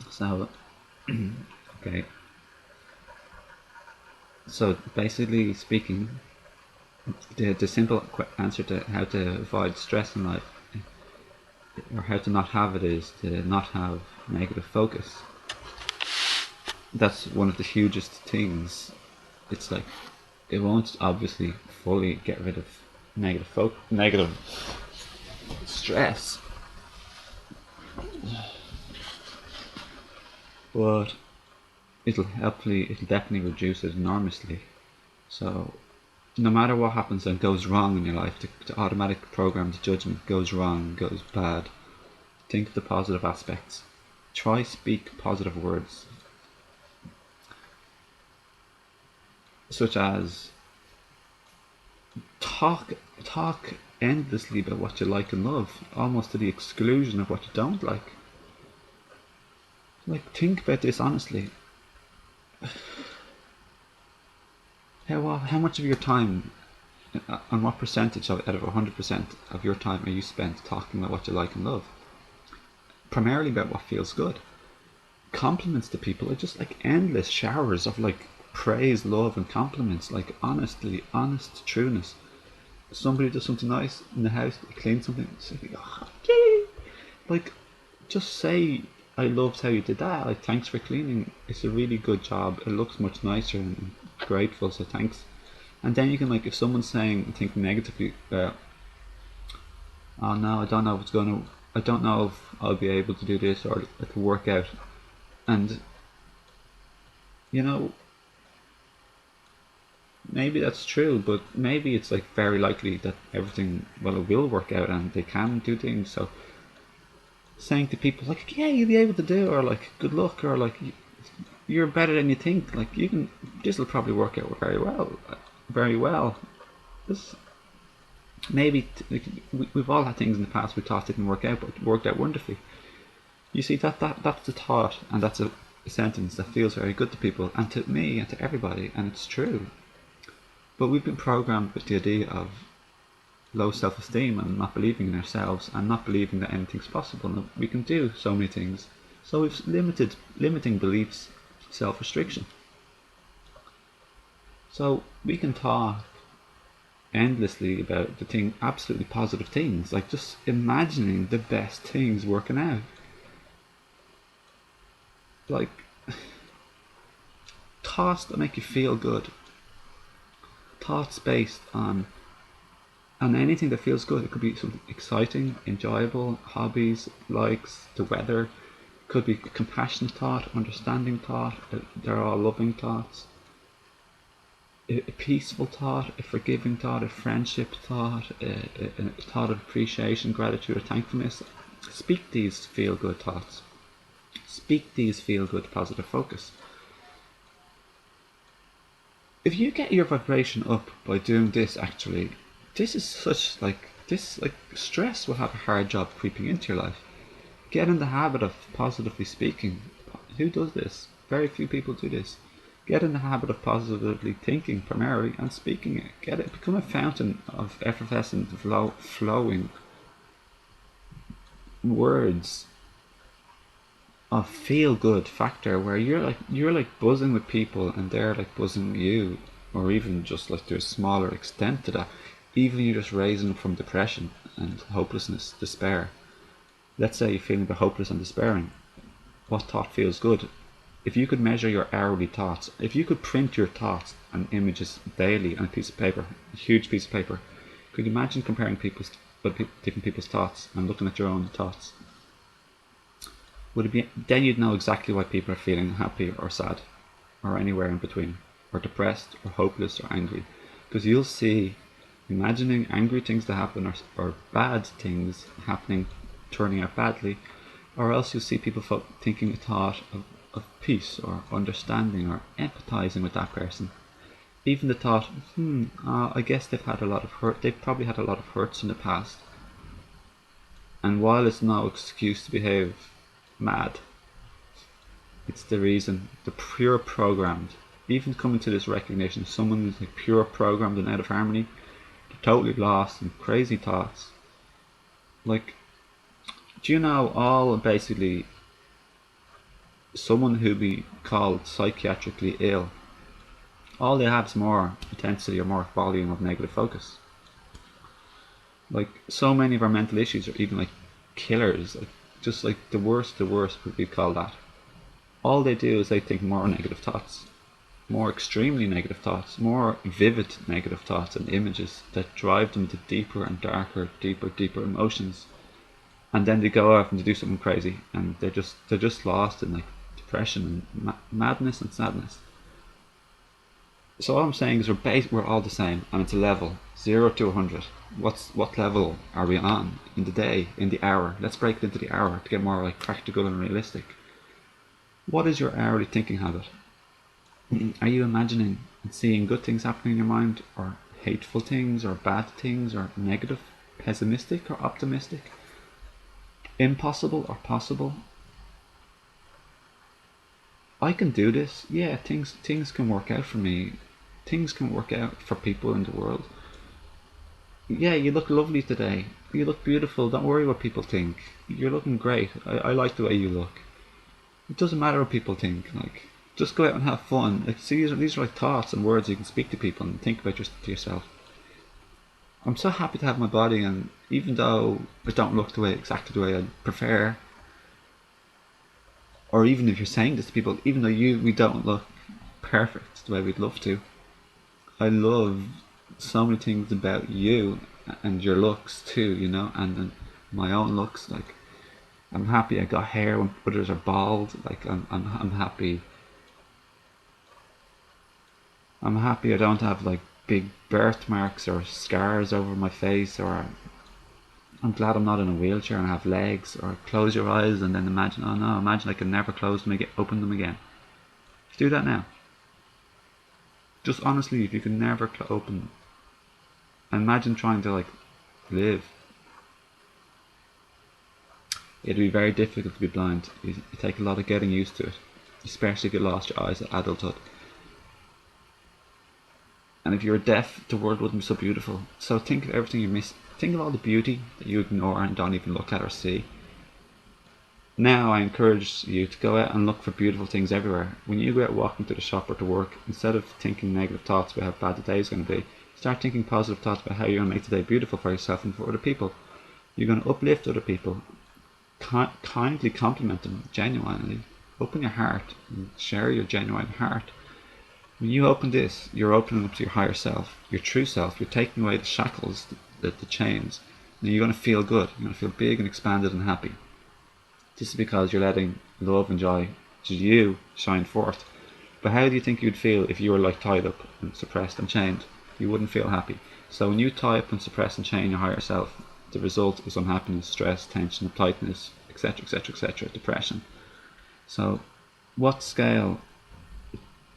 So, okay. So basically speaking, the simple answer to how to avoid stress in life, or how to not have it, is to not have negative focus. That's one of the hugest things. It's like, it won't obviously fully get rid of negative stress, but it'll definitely reduce it enormously. So no matter what happens and goes wrong in your life, the automatic program, the judgment goes wrong, goes bad. Think of the positive aspects. Try speak positive words, such as talk endlessly about what you like and love, almost to the exclusion of what you don't like. Like, think about this honestly. How much of your time, and what percentage out of 100% of your time are you spent talking about what you like and love? Primarily about what feels good. Compliments to people are just like endless showers of like praise, love, and compliments. Like, honest trueness. Somebody does something nice in the house, they clean something, it's like, oh, yay! Like, just say, I loved how you did that. Like, thanks for cleaning. It's a really good job. It looks much nicer, and grateful. So thanks. And then you can, like, if someone's saying, think negatively, oh no, I don't know if it's gonna. I don't know if I'll be able to do this or it'll work out. And you know, maybe that's true, but maybe it's like very likely that everything, well, it will work out and they can do things. So saying to people like, yeah, you'll be able to do it, or like, good luck, or like, you're better than you think, like, you can, this will probably work out very well. This maybe we've all had things in the past we thought didn't work out, but it worked out wonderfully. You see, that's a thought, and that's a sentence that feels very good to people and to me and to everybody, and it's true. But we've been programmed with the idea of low self-esteem and not believing in ourselves and not believing that anything's possible and that we can do so many things. So we've limiting beliefs, self-restriction. So we can talk endlessly about the thing, absolutely positive things, like just imagining the best things working out. Like, thoughts that make you feel good. Thoughts based on anything that feels good. It could be something exciting, enjoyable, hobbies, likes, the weather. It could be a compassionate thought, understanding thought. They're all loving thoughts. A peaceful thought, a forgiving thought, a friendship thought, a thought of appreciation, gratitude, or thankfulness. Speak these feel good thoughts. Speak these feel good positive focus. If you get your vibration up by doing this, actually, this, like, stress will have a hard job creeping into your life. Get in the habit of positively speaking. Who does this? Very few people do this. Get in the habit of positively thinking primarily and speaking it. Get it. Become a fountain of effervescent, flowing words of feel good factor, where you're like buzzing with people and they're like buzzing with you, or even just like to a smaller extent to that. Even you're just raising them from depression and hopelessness, despair. Let's say you're feeling a bit hopeless and despairing. What thought feels good? If you could measure your hourly thoughts, if you could print your thoughts and images daily on a piece of paper, a huge piece of paper, could you imagine comparing different people's thoughts and looking at your own thoughts? Would it be then you'd know exactly why people are feeling happy or sad, or anywhere in between, or depressed or hopeless or angry, because you'll see, imagining angry things to happen, or bad things happening, turning out badly, or else you'll see people thinking a thought of peace or understanding or empathizing with that person. Even the thought, I guess they've had a lot of hurt. They've probably had a lot of hurts in the past. And while it's no excuse to behave mad, it's the reason, the pure programmed. Even coming to this recognition, someone who's like pure programmed and out of harmony, they're totally lost in crazy thoughts. Like, do you know all basically someone who be called psychiatrically ill, all they have is more intensity or more volume of negative focus. Like so many of our mental issues are even like killers, like just like the worst would be called that. All they do is they think more negative thoughts, more extremely negative thoughts, more vivid negative thoughts and images that drive them to deeper and darker, deeper emotions. And then they go off and they do something crazy, and they're just lost in like depression and madness and sadness. So all I'm saying is we're all the same, and it's a level 0 to 100. What level are we on in the day, in the hour? Let's break it into the hour to get more like practical and realistic. What is your hourly thinking habit? Are you imagining and seeing good things happening in your mind, or hateful things, or bad things, or negative, pessimistic, or optimistic? Impossible or possible? I can do this. Yeah, things can work out for me. Things can work out for people in the world. Yeah, you look lovely today. You look beautiful. Don't worry what people think. You're looking great. I like the way you look. It doesn't matter what people think. Like, just go out and have fun. Like, see, these are like thoughts and words you can speak to people and think about to yourself. I'm so happy to have my body, and even though I don't look exactly the way I prefer, or even if you're saying this to people, even though we don't look perfect the way we'd love to, I love so many things about you and your looks too, and my own looks. Like, I'm happy I got hair when others are bald. Like, I'm happy. I'm happy I don't have like big birthmarks or scars over my face, or I'm glad I'm not in a wheelchair and I have legs. Or close your eyes and then imagine I can never open them again. Just do that now. Just honestly, if you can never open them, imagine trying to like live. It'd be very difficult to be blind. You take a lot of getting used to it, especially if you lost your eyes at adulthood. And if you were deaf, the world wouldn't be so beautiful. So think of everything you miss. Think of all the beauty that you ignore and don't even look at or see. Now I encourage you to go out and look for beautiful things everywhere. When you go out walking to the shop or to work, instead of thinking negative thoughts about how bad the day is going to be, start thinking positive thoughts about how you're going to make the day beautiful for yourself and for other people. You're going to uplift other people. Kindly compliment them genuinely. Open your heart and share your genuine heart. When you open this, you're opening up to your higher self, your true self. You're taking away the shackles, the chains. And you're going to feel good. You're going to feel big and expanded and happy. This is because you're letting love and joy, which is you, shine forth. But how do you think you'd feel if you were like tied up and suppressed and chained? You wouldn't feel happy. So when you tie up and suppress and chain your higher self, the result is unhappiness, stress, tension, uptightness, etc., depression. So what scale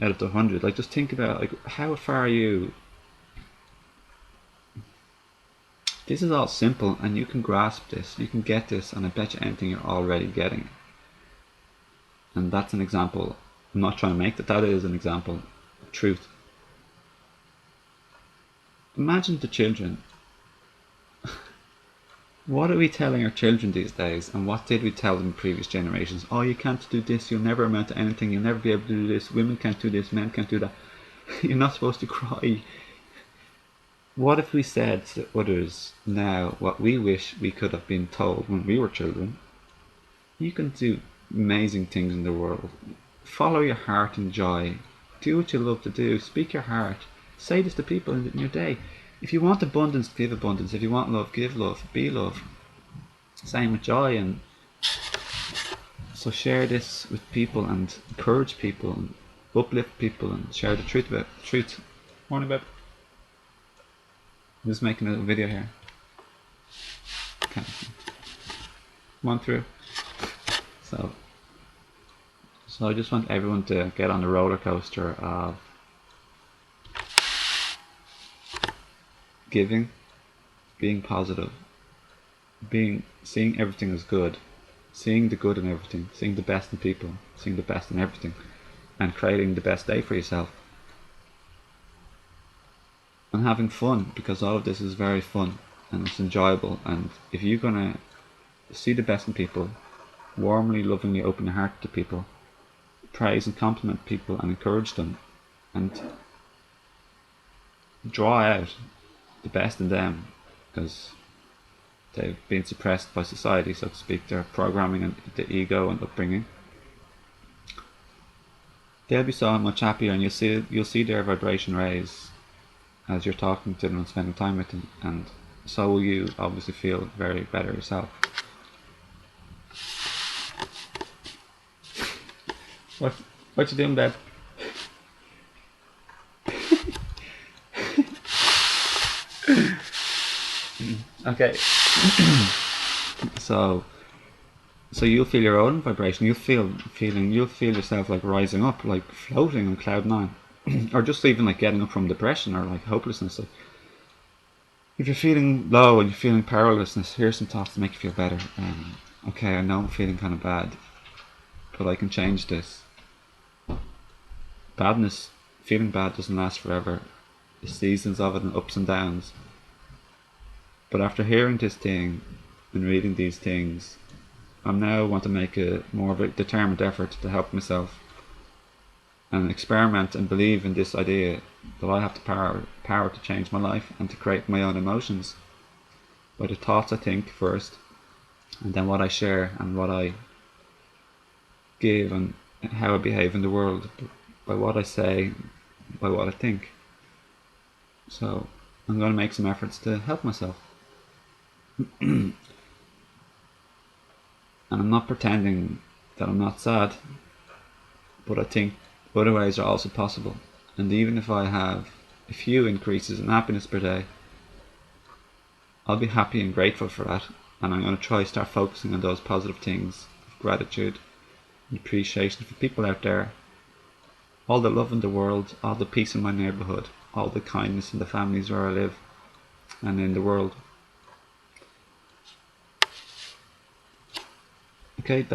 out of the 100? Like, just think about like how far are you? This is all simple, and you can grasp this, you can get this, and I bet you anything you're already getting. And that's an example. I'm not trying to make that is an example of truth. Imagine the children. What are we telling our children these days, and what did we tell them in previous generations? Oh, you can't do this, you'll never amount to anything, you'll never be able to do this, women can't do this, men can't do that. You're not supposed to cry. What if we said to others now what we wish we could have been told when we were children? You can do amazing things in the world. Follow your heart and joy. Do what you love to do. Speak your heart. Say this to people in your day. If you want abundance, give abundance. If you want love, give love. Be love. Same with joy. And so share this with people and encourage people and uplift people and share the truth about truth. Morning, babe. I'm just making a little video here. Okay. Come on through. So I just want everyone to get on the roller coaster of giving, being positive, seeing everything as good, seeing the good in everything, seeing the best in people, seeing the best in everything, and creating the best day for yourself. And having fun, because all of this is very fun and it's enjoyable. And if you're gonna see the best in people, warmly, lovingly open your heart to people, praise and compliment people and encourage them and draw out the best in them, because they've been suppressed by society, so to speak, their programming and the ego and upbringing, they'll be so much happier, and you'll see their vibration raise as you're talking to them and spending time with them, and so will you obviously feel very better yourself. What you doing, babe? Okay. So you'll feel your own vibration. You'll feel yourself like rising up, like floating on cloud 9, or just even like getting up from depression or like hopelessness. Like, if you're feeling low and you're feeling powerlessness, here's some thoughts to make you feel better. Okay, I know I'm feeling kind of bad, but I can change this. Badness, feeling bad doesn't last forever. The seasons of it and ups and downs. But after hearing this thing and reading these things, I now want to make a more of a determined effort to help myself and experiment and believe in this idea that I have the power to change my life and to create my own emotions by the thoughts I think first, and then what I share and what I give and how I behave in the world, by what I say, by what I think. So I'm going to make some efforts to help myself. And I'm not pretending that I'm not sad, but I think other ways are also possible. And even if I have a few increases in happiness per day, I'll be happy and grateful for that. And I'm going to try start focusing on those positive things of gratitude and appreciation for people out there, all the love in the world, all the peace in my neighbourhood, all the kindness in the families where I live and in the world. Okay,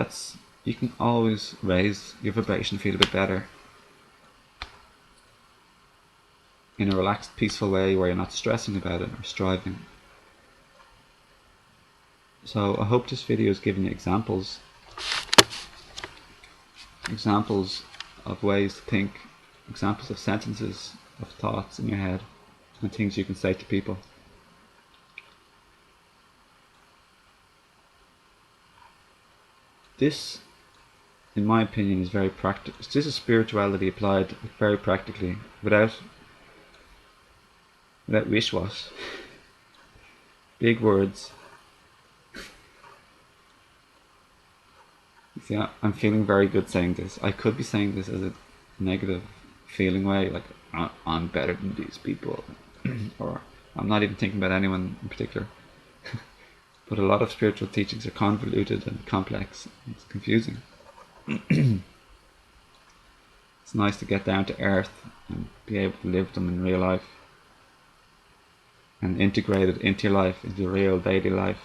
you can always raise your vibration, feel a bit better in a relaxed, peaceful way where you're not stressing about it or striving. So I hope this video has given you examples of ways to think, examples of sentences, of thoughts in your head, and things you can say to people. This, in my opinion, is very practical. This is spirituality applied very practically, without wish-wash. Big words. See, I'm feeling very good saying this. I could be saying this as a negative feeling way, like I'm better than these people, or I'm not even thinking about anyone in particular. But a lot of spiritual teachings are convoluted and complex. It's confusing. It's nice to get down to earth and be able to live them in real life and integrate it into your life, into real daily life.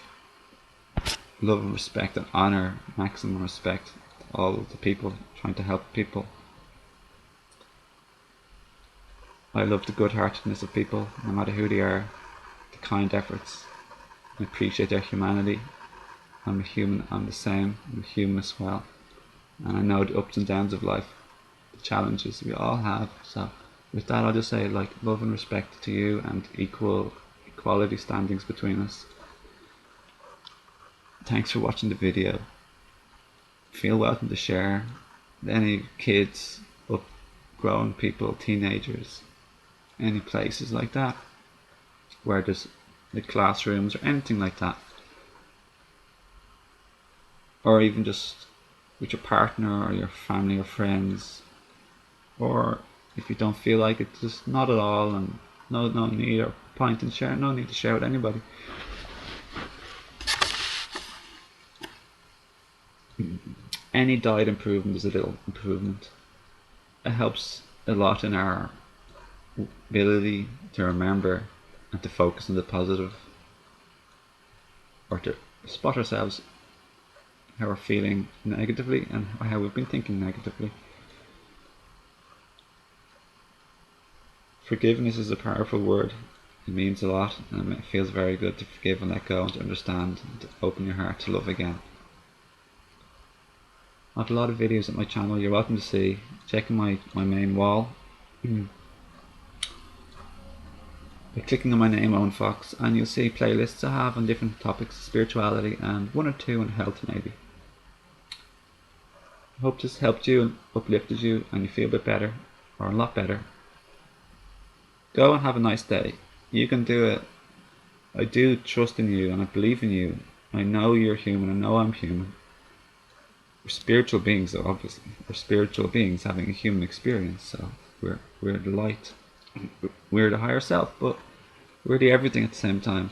Love and respect and honour, maximum respect to all of the people, trying to help people. I love the good-heartedness of people, no matter who they are, the kind efforts. I appreciate their humanity. I'm a human, I'm the same, I'm a human as well. And I know the ups and downs of life, the challenges we all have. So with that, I'll just say, like, love and respect to you, and equality standings between us. Thanks for watching the video. Feel welcome to share with any kids, grown people, teenagers, any places like that where there's the classrooms or anything like that, or even just with your partner or your family or friends, or if you don't feel like it, just not at all, and no need or point in share, no need to share with anybody. Any diet improvement is a little improvement. It helps a lot in our ability to remember and to focus on the positive, or to spot ourselves how we're feeling negatively and how we've been thinking negatively. Forgiveness is a powerful word. It means a lot, and it feels very good to forgive and let go and to understand and to open your heart to love again. I have a lot of videos at my channel you're welcome to see. Check in my main wall by clicking on my name, Owen Fox, and you'll see playlists I have on different topics of spirituality and one or two on health maybe. I hope this helped you and uplifted you and you feel a bit better, or a lot better. Go and have a nice day. You can do it. I do trust in you and I believe in you. I know you're human, I know I'm human. We're spiritual beings though, obviously. We're spiritual beings having a human experience, so we're the light. We're the higher self, but we're the everything at the same time.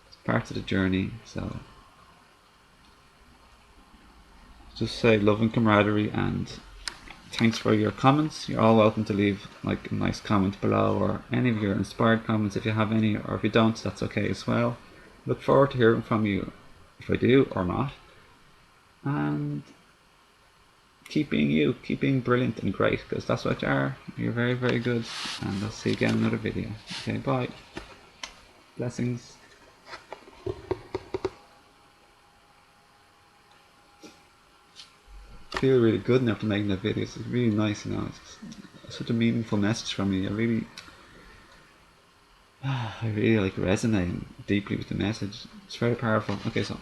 It's part of the journey, so just say love and camaraderie, and thanks for your comments. You're all welcome to leave like a nice comment below, or any of your inspired comments if you have any, or if you don't, that's okay as well. Look forward to hearing from you if I do or not. And keep being you, keep being brilliant and great, because that's what you are. You're very, very good. And I'll see you again in another video. Okay, bye. Blessings. I feel really good now after making that video. It's really nice, you know. It's such a meaningful message from me. I really like resonate deeply with the message. It's very powerful. Okay, so